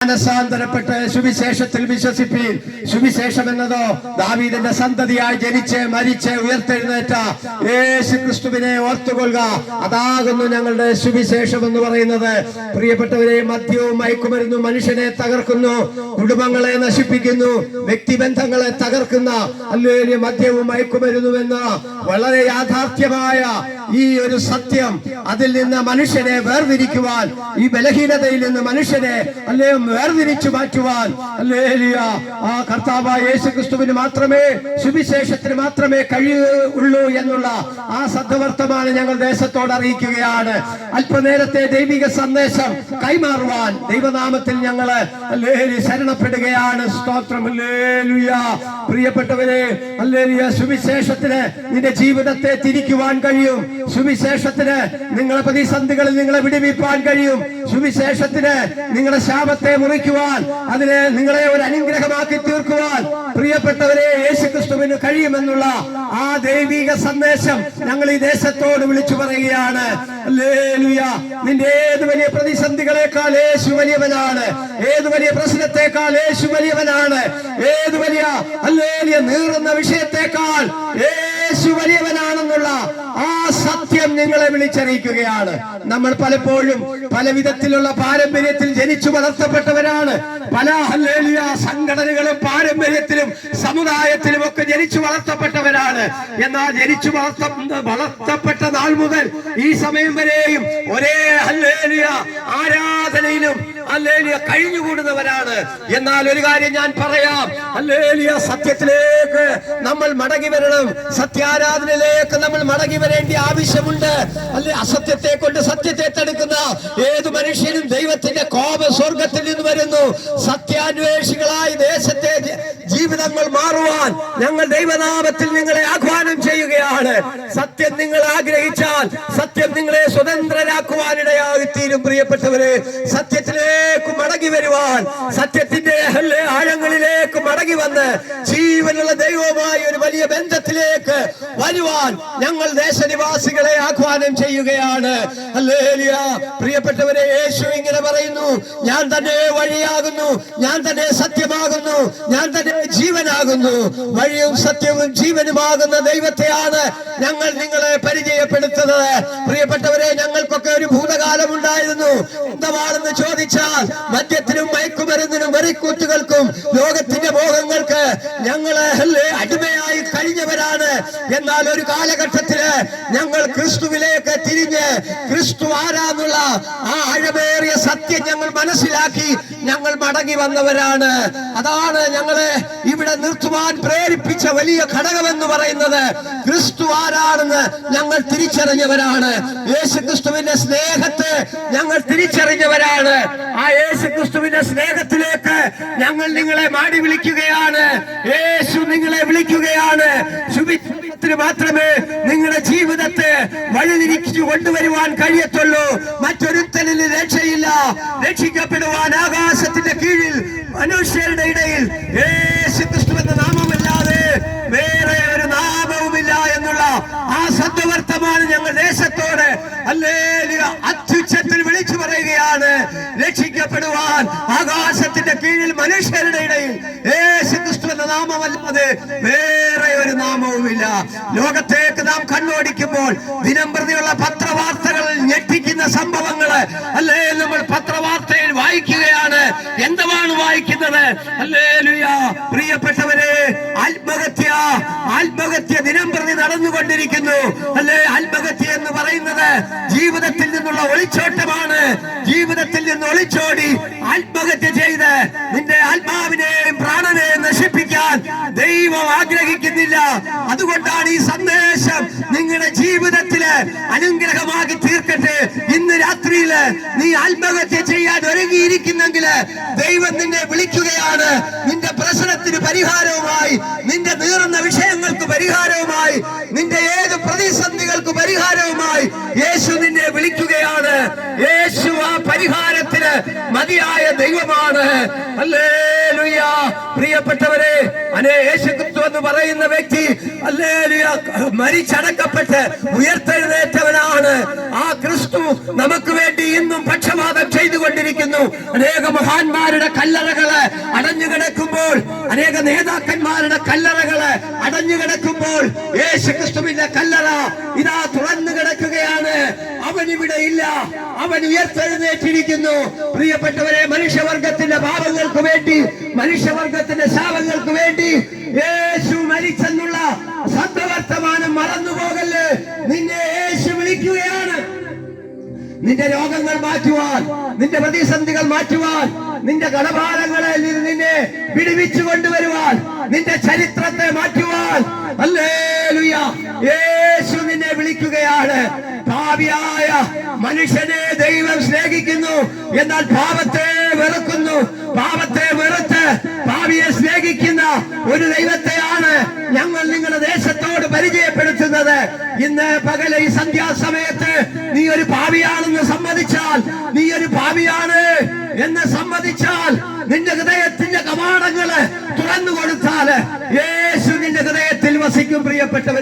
മനസാന്തരപ്പെട്ട് സുവിശേഷത്തിൽ വിശ്വസിപ്പീൻ. സുവിശേഷം എന്നതോ ദാവീദിന്റെ സന്തതിയായി ജനിച്ച് മരിച്ച് ഉയർത്തെഴുന്നേറ്റ യേശു ക്രിസ്തുവിനെ ഓർത്തുകൊള്ളുക. അതാകുന്നു ഞങ്ങളുടെ സുവിശേഷം എന്ന് പറയുന്നത്. പ്രിയപ്പെട്ടവരെ, മദ്യവും മയക്കുമരുന്നും മനുഷ്യനെ തകർക്കുന്നു, കുടുംബങ്ങളെ നശിപ്പിക്കുന്നു, വ്യക്തിബന്ധങ്ങളെ തകർക്കുന്ന അല്ലെങ്കിൽ മദ്യവും മയക്കുമരുന്നും എന്ന വളരെ യാഥാർത്ഥ്യമായ ഈ ഒരു സത്യം, അതിൽ നിന്ന് മനുഷ്യനെ വേർതിരിക്കുവാൻ, ഈ ബലഹീനതയിൽ നിന്ന് മനുഷ്യനെ അല്ലേ വേർതിരിച്ചു മാറ്റുവാൻ ആ കർത്താവായ യേശു ക്രിസ്തുവിന് മാത്രമേ, സുവിശേഷത്തിന് മാത്രമേ കഴിയുള്ളൂ എന്നുള്ള ആ സത്യവർത്തമാണ് ഞങ്ങൾ ദേശത്തോട് അറിയിക്കുകയാണ്. അല്പനേരത്തെ ദൈവിക സന്ദേശം കൈമാറുവാൻ ദൈവനാമത്തിൽ ഞങ്ങള് ശരണപ്പെടുകയാണ്. സ്തോത്രം. പ്രിയപ്പെട്ടവരെ, സുവിശേഷത്തിന് നിന്റെ ജീവിതത്തെ തിരിക്കുവാൻ കഴിയും. സുവിശേഷത്തിന് നിങ്ങളെ പ്രതിസന്ധികളിൽ നിങ്ങളെ വിടുവിപ്പാൻ കഴിയും. സുവിശേഷത്തിന് നിങ്ങളുടെ ശാപത്തെ മുറിക്കുവാൻ, അതിനെ നിങ്ങളെ ഒരു അനുഗ്രഹമാക്കി തീർക്കുവാൻ പ്രിയപ്പെട്ടവരെ യേശുക്രിസ്തുവിന് കഴിയുമെന്നുള്ള ആ ദൈവിക സന്ദേശം ഞങ്ങൾ ഈ ദേശത്തോട് വിളിച്ചു പറയുകയാണ്. ഹല്ലേലൂയ. നിന്റെ ഏത് വലിയ പ്രതിസന്ധികളെക്കാൾ യേശു വലിയവനാണ്. ഏത് വലിയ പ്രശ്നത്തെക്കാൾ യേശു വലിയവനാണ്. ഏത് വലിയ നീറുന്ന വിഷയത്തെക്കാൾ യേശു വലിയവനാണെന്നുള്ള ആ സത്യം നിങ്ങളെ വിളിച്ചറിയിക്കുകയാണ്. നമ്മൾ പലപ്പോഴും പല വിധത്തിലുള്ള പാരമ്പര്യത്തിൽ ജനിച്ചു വളർത്തപ്പെട്ടവരാണ്. പല സംഘടനകളും പാരമ്പര്യത്തിലും സമുദായത്തിലും ഒക്കെ ജനിച്ചു വളർത്തപ്പെട്ടവരാണ്. എന്നാൽ ജനിച്ചു വളർത്തപ്പെട്ട നാൾ മുതൽ ഈ സമയം വരെയും ഒരേ ആരാധനയിലും കഴിഞ്ഞുകൂടുന്നവരാണ്. എന്നാൽ ഒരു കാര്യം ഞാൻ പറയാം, സത്യത്തിലേക്ക് നമ്മൾ മടങ്ങി വരണം. സത്യാരാധനയിലേക്ക് നമ്മൾ മടങ്ങി വരേണ്ട ആവശ്യമുണ്ട്. അസത്യത്തെ കൊണ്ട് സത്യത്തെ തടുക്കുന്ന ഏത് മനുഷ്യനും ദൈവത്തിന്റെ കോപ സ്വർഗത്തിൽ നിന്ന് വരുന്നു. സത്യാന്വേഷികളായി ദേശത്തെ ജീവിതങ്ങൾ മാറുവാൻ ഞങ്ങൾ ദൈവനാമത്തിൽ നിങ്ങളെ ആഹ്വാനം ചെയ്യുകയാണ്. സത്യം നിങ്ങൾ ആഗ്രഹിച്ചാൽ സത്യം നിങ്ങളെ സ്വതന്ത്രരാക്കുവാനിടയായി തീരും. പ്രിയപ്പെട്ടവരെ, സത്യത്തിലേക്ക് മടങ്ങി വരുവാൻ, സത്യത്തിന്റെ ആഴങ്ങളിലേക്ക് മടങ്ങി വന്ന് ജീവനുള്ള ദൈവവുമായി ഒരു വലിയ ബന്ധത്തിലേക്ക് വരുവാൻ ഞങ്ങൾ ദേശനിവാസികളെ ആഹ്വാനം ചെയ്യുകയാണ്. ഹല്ലേലൂയ. പ്രിയപ്പെട്ടവരെ, യേശു ഇങ്ങനെ പറയുന്നു, ഞാൻ തന്നെ വഴിയാകുന്നു, ഞാൻ തന്നെ സത്യമാകുന്നു, ഞാൻ തന്നെ ജീവനാകുന്നു. വഴിയും സത്യവും ജീവനുമാകുന്ന ദൈവത്തെയാണ് ഞങ്ങൾ നിങ്ങളെ പരിചയപ്പെടുത്തുന്നത്. പ്രിയപ്പെട്ടവരെ, ഞങ്ങൾക്കൊക്കെ ഒരു ഭൂതകാലം ഉണ്ടായിരുന്നു. എന്താണെന്ന് ചോദിച്ചാൽ മദ്യത്തിനും മയക്കുമരുന്നിനും വെറിക്കൂത്തുകൾക്കും ലോകത്തിന്റെ മോഹങ്ങൾക്ക് ഞങ്ങളെ അടിമയായി കഴിഞ്ഞവരാണ്. എന്നാൽ ഒരു കാലഘട്ടത്തില് ഞങ്ങൾ ക്രിസ്തുവിലേക്ക് തിരിഞ്ഞ് ക്രിസ്തു ആരാന്നുള്ള ആ ആഴമേറിയ സത്യം ഞങ്ങൾ മനസ്സിലാക്കി ഞങ്ങൾ മടങ്ങി വന്നവരാണ്. അതാണ് ഞങ്ങളെ ഇവിടെ നിർത്തുവാൻ പ്രേരിപ്പിച്ച വലിയ ഘടകമെന്ന് പറയുന്നത്. ക്രിസ്തു ആരാണെന്ന് ഞങ്ങൾ തിരിച്ചറിഞ്ഞവരാണ്. യേശു ക്രിസ്തുവിന്റെ സ്നേഹത്തെ ഞങ്ങൾ തിരിച്ചറിഞ്ഞവരാണ്. ആ യേശു ക്രിസ്തുവിന്റെ സ്നേഹത്തിലേക്ക് ഞങ്ങൾ നിങ്ങളെ മാടി വിളിക്കുകയാണ്. യേശു നിങ്ങളെ വിളിക്കുകയാണ്. സുവിശേഷത്തിന് മാത്രമേ നിങ്ങളുടെ ജീവിതത്തെ വഴിതിരിച്ചു കൊണ്ടുവരുവാൻ കഴിയത്തുള്ളൂ. മറ്റൊരുത്തലിൽ രക്ഷയില്ല. രക്ഷിക്കപ്പെടുവാൻ ആകാശത്തിന്റെ കീഴിൽ മനുഷ്യരുടെ ഇടയിൽ യേശു ക്രിസ്തു എന്ന നാമമല്ലാതെ വേറെ ഒരു നാമവുമില്ല എന്നുള്ള ആ സത്യവർത്തമാണ് ഞങ്ങൾ ദേശത്തോട് അത്യുച്ചത്തിൽ വിളിച്ചു പറയുകയാണ്. രക്ഷിക്കപ്പെടുവാൻ ആകാശത്തിന്റെ കീഴിൽ മനുഷ്യരുടെ ഇടയിൽ യേശു ക്രിസ്തു എന്ന നാമമല്ലാതെ വേറെ ഒരു നാമവുമില്ല. ലോകത്തേക്ക് നാം കണ്ണോടിക്കുമ്പോൾ ദിനം പ്രതിയുള്ള പത്രവാർത്തകളിൽ ഞെട്ടിക്കുന്ന സംഭവങ്ങള് നമ്മൾ പത്രവാർത്തയിൽ വായിക്കുകയാണ്. എന്താണ് വായിക്കുന്നത്? പ്രിയപ്പെട്ടവരെ, ആത്മഹത്യ ദിനം പ്രതി നടന്നുകൊണ്ടിരിക്കുന്നു. ആത്മഹത്യ എന്ന് പറയുന്നത് ജീവിതത്തിൽ നിന്നുള്ള ഒളിച്ചോട്ടമാണ്. ജീവിതത്തിൽ നിന്ന് ഒളിച്ചോടി ആത്മഹത്യ ചെയ്ത് നിന്റെ ആത്മാവിനെയും പ്രാണനെയും നശിപ്പിക്കാൻ ദൈവം ആഗ്രഹിക്കുന്നില്ല. അതുകൊണ്ടാണ് ഈ സന്ദേശം നിങ്ങളുടെ ജീവിതത്തില് അനുഗ്രഹമാക്കി തീർക്കട്ടെ. ഇന്ന് രാത്രിയില് നീ ആത്മഹത്യ ചെയ്യാൻ ഒരുങ്ങിയിരിക്കുന്നെങ്കിൽ ദൈവം നിന്നെ വിളിക്കുകയാണ്. നിന്റെ പ്രശ്നത്തിന് പരിഹാരവുമായി, നിന്റെ നീറുന്ന വിഷയങ്ങൾക്ക് പരിഹാരവുമായി, നിന്റെ ഏത് പ്രതിസന്ധികൾക്ക് പരിഹാരവുമായി യേശു നിന്നെ വിളിക്കുകയാണ്. യേശു ആ പരിഹാരത്തിന് മതിയായ ദൈവമാണ്. ഹല്ലേലൂയ. പ്രിയപ്പെട്ടവരെ, യേശു ക്രിസ്തു എന്ന് പറയുന്ന വ്യക്തി ഹല്ലേലൂയ മരിച്ചടക്കപ്പെട്ട് ഉയർത്തെഴുന്നേറ്റവനാണ്. ആ ക്രിസ്തു നമുക്ക് വേണ്ടി ഇന്നും പക്ഷപാതം ചെയ്തുകൊണ്ടിരിക്കുന്നു. അനേക മഹാന്മാരുടെ കല്ലറകള് അടഞ്ഞുകിടക്കുമ്പോൾ, അനേക നേതാക്കന്മാരുടെ കല്ലറകള് അടഞ്ഞുകിടക്കുമ്പോൾ, യേശു ക്രിസ്തുവിന്റെ കല്ലറ ഇതാ തുറന്നു കിടക്കുകയാണ്. അവൻ ഇവിടെ ഇല്ല, അവൻ ഉയർത്തെഴുന്നേറ്റിരിക്കുന്നു. പ്രിയപ്പെട്ടവരെ, മനുഷ്യവർഗത്തിന്റെ പാപങ്ങൾക്ക് വേണ്ടി, മനുഷ്യവർഗത്തിന്റെ ശാപങ്ങൾക്ക് വേണ്ടി യേശു മരിച്ചെന്നുള്ള സത്യവർത്തമാനം മറന്നുപോകല്ലേ. നിന്നെ യേശു വിളിക്കുകയാണ്. നിന്റെ രോഗങ്ങൾ മാറ്റുവാൻ, നിന്റെ പ്രതിസന്ധികൾ മാറ്റുവാൻ, നിന്റെ കടഭാരങ്ങളെ നിന്നെ വിടുവിച്ചു കൊണ്ടുവരുവാൻ, നിന്റെ ചരിത്രത്തെ മാറ്റുവാൻ ഹല്ലേലൂയ യേശു നിന്നെ വിളിക്കുകയാണ്. പാപിയായ മനുഷ്യനെ ദൈവം സ്നേഹിക്കുന്നു, എന്നാൽ പാപത്തെ വെറുക്കുന്നു. പാപത്തെ വെറുത്ത് പാപിയെ സ്നേഹിക്കുന്ന ഒരു ദൈവത്തെയാണ് ഞങ്ങൾ നിങ്ങളുടെ ദേശത്തോട് പരിചയപ്പെടുത്തുന്നത്. ഇന്ന് പകല ഈ സന്ധ്യാസമയത്ത് നീ ഒരു പാപിയാണെന്ന് സമ്മതിച്ചാൽ, നീ ഒരു പാപിയാണ് എന്ന് സമ്മതിച്ചാൽ, നിന്റെ ഹൃദയത്തിന്റെ കവാടങ്ങള് തുറന്നു കൊടുത്താൽ യേശു നിന്റെ ഹൃദയത്തിൽ വസിക്കും. പ്രിയപ്പെട്ടവർ,